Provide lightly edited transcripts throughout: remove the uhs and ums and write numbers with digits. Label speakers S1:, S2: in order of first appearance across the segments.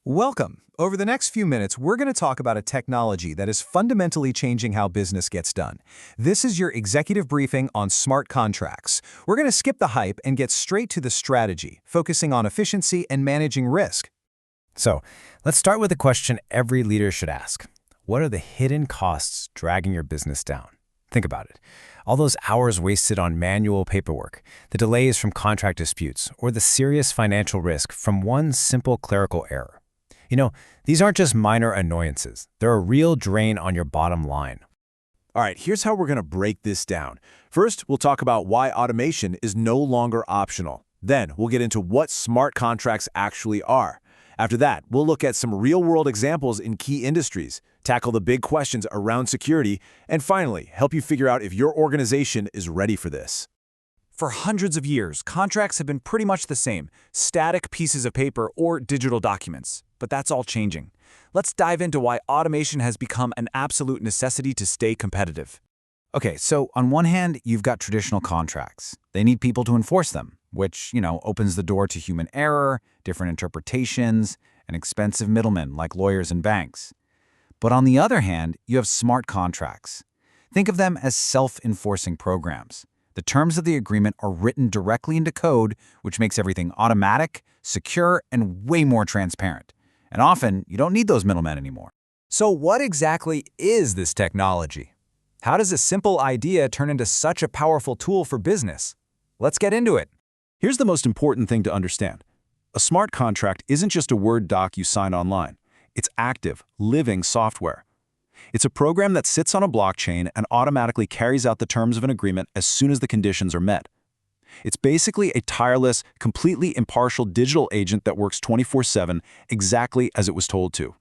S1: Welcome. Over the next few minutes, we're going to talk about a technology that is fundamentally changing how business gets done. This is your executive briefing on smart contracts. We're going to skip the hype and get straight to the strategy, focusing on efficiency and managing risk.
S2: So, let's start with a question every leader should ask. What are the hidden costs dragging your business down? Think about it. All those hours wasted on manual paperwork, the delays from contract disputes, or the serious financial risk from one simple clerical error. These aren't just minor annoyances. They're a real drain on your bottom line.
S3: All right, here's how we're going to break this down. First, we'll talk about why automation is no longer optional. Then, we'll get into what smart contracts actually are. After that, we'll look at some real-world examples in key industries, tackle the big questions around security, and finally, help you figure out if your organization is ready for this.
S4: For hundreds of years, contracts have been pretty much the same, static pieces of paper or digital documents. But that's all changing. Let's dive into why automation has become an absolute necessity to stay competitive.
S5: Okay, so on one hand, you've got traditional contracts. They need people to enforce them, which, opens the door to human error, different interpretations, and expensive middlemen like lawyers and banks. But on the other hand, you have smart contracts. Think of them as self-enforcing programs. The terms of the agreement are written directly into code, which makes everything automatic, secure, and way more transparent. And often, you don't need those middlemen anymore.
S1: So what exactly is this technology? How does a simple idea turn into such a powerful tool for business? Let's get into it.
S3: Here's the most important thing to understand. A smart contract isn't just a Word doc you sign online. It's active, living software. It's a program that sits on a blockchain and automatically carries out the terms of an agreement as soon as the conditions are met. It's basically a tireless, completely impartial digital agent that works 24/7 exactly as it was told to.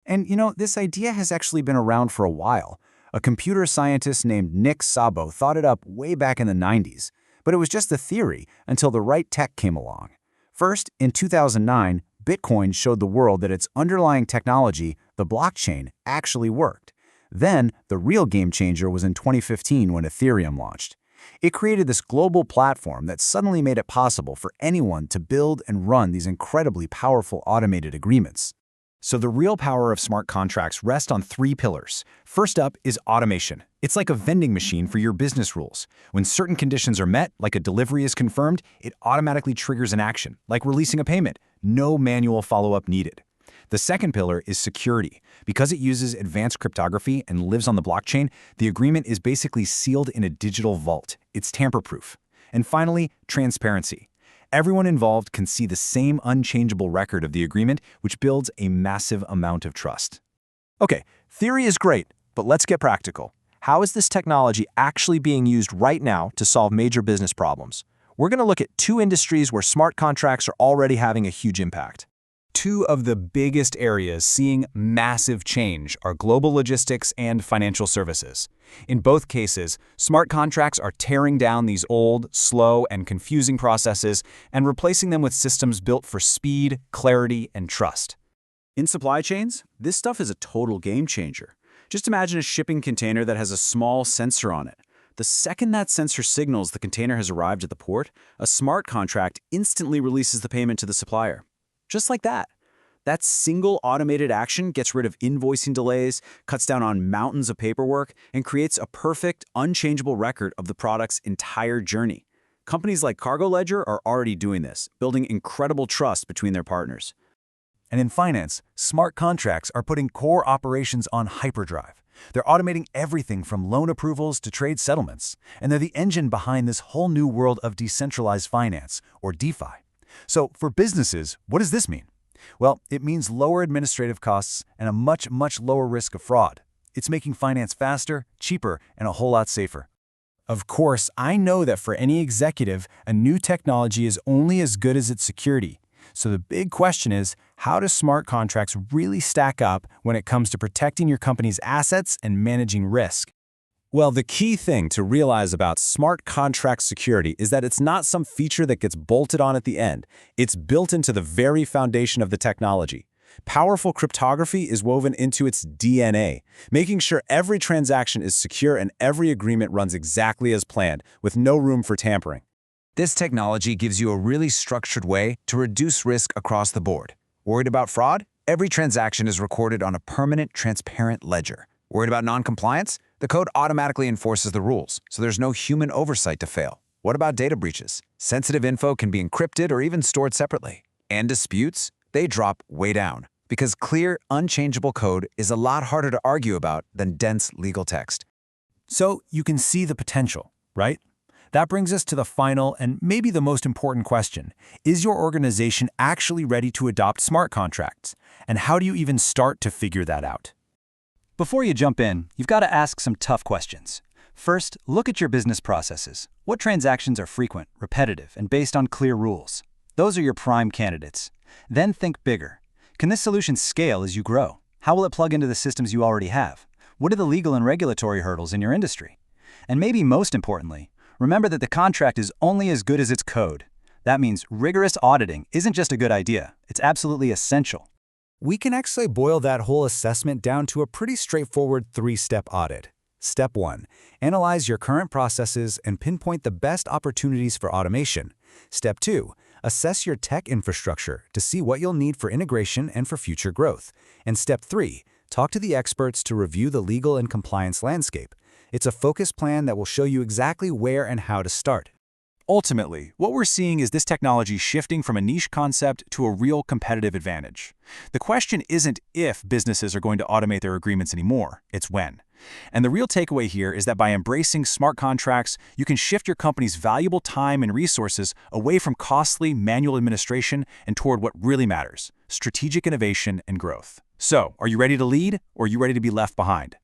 S5: And this idea has actually been around for a while. A computer scientist named Nick Szabo thought it up way back in the 90s, but it was just a theory until the right tech came along. First, in 2009, Bitcoin showed the world that its underlying technology, the blockchain, actually worked. Then, the real game changer was in 2015 when Ethereum launched. It created this global platform that suddenly made it possible for anyone to build and run these incredibly powerful automated agreements.
S1: So the real power of smart contracts rests on three pillars. First up is automation. It's like a vending machine for your business rules. When certain conditions are met, like a delivery is confirmed, it automatically triggers an action, like releasing a payment. No manual follow-up needed. The second pillar is security. Because it uses advanced cryptography and lives on the blockchain, the agreement is basically sealed in a digital vault. It's tamper-proof. And finally, transparency. Everyone involved can see the same unchangeable record of the agreement, which builds a massive amount of trust.
S3: Okay, theory is great, but let's get practical. How is this technology actually being used right now to solve major business problems? We're going to look at two industries where smart contracts are already having a huge impact.
S1: Two of the biggest areas seeing massive change are global logistics and financial services. In both cases, smart contracts are tearing down these old, slow, and confusing processes and replacing them with systems built for speed, clarity, and trust.
S4: In supply chains, this stuff is a total game changer. Just imagine a shipping container that has a small sensor on it. The second that sensor signals the container has arrived at the port, a smart contract instantly releases the payment to the supplier. Just like that. That single automated action gets rid of invoicing delays, cuts down on mountains of paperwork, and creates a perfect, unchangeable record of the product's entire journey. Companies like Cargo Ledger are already doing this, building incredible trust between their partners.
S1: And in finance, smart contracts are putting core operations on hyperdrive. They're automating everything from loan approvals to trade settlements, and they're the engine behind this whole new world of decentralized finance, or DeFi. So for businesses, what does this mean? Well, it means lower administrative costs and a much lower risk of fraud. It's making finance faster, cheaper, and a whole lot safer. Of course, I know that for any executive, a new technology is only as good as its security. So the big question is, how do smart contracts really stack up when it comes to protecting your company's assets and managing risk?
S3: Well, the key thing to realize about smart contract security is that it's not some feature that gets bolted on at the end. It's built into the very foundation of the technology. Powerful cryptography is woven into its DNA, making sure every transaction is secure and every agreement runs exactly as planned, with no room for tampering.
S5: This technology gives you a really structured way to reduce risk across the board. Worried about fraud? Every transaction is recorded on a permanent, transparent ledger. Worried about non-compliance? The code automatically enforces the rules, so there's no human oversight to fail. What about data breaches? Sensitive info can be encrypted or even stored separately. And disputes? They drop way down, because clear, unchangeable code is a lot harder to argue about than dense legal text.
S1: So you can see the potential, right? That brings us to the final and maybe the most important question. Is your organization actually ready to adopt smart contracts? And how do you even start to figure that out? Before you jump in, you've got to ask some tough questions. First, look at your business processes. What transactions are frequent, repetitive, and based on clear rules? Those are your prime candidates. Then think bigger. Can this solution scale as you grow? How will it plug into the systems you already have? What are the legal and regulatory hurdles in your industry? And maybe most importantly, remember that the contract is only as good as its code. That means rigorous auditing isn't just a good idea, it's absolutely essential.
S5: We can actually boil that whole assessment down to a pretty straightforward 3-step audit. Step 1. Analyze your current processes and pinpoint the best opportunities for automation. Step 2. Assess your tech infrastructure to see what you'll need for integration and for future growth. And Step 3. Talk to the experts to review the legal and compliance landscape. It's a focused plan that will show you exactly where and how to start.
S1: Ultimately, what we're seeing is this technology shifting from a niche concept to a real competitive advantage. The question isn't if businesses are going to automate their agreements anymore, it's when. And the real takeaway here is that by embracing smart contracts, you can shift your company's valuable time and resources away from costly manual administration and toward what really matters: strategic innovation and growth. So, are you ready to lead, or are you ready to be left behind?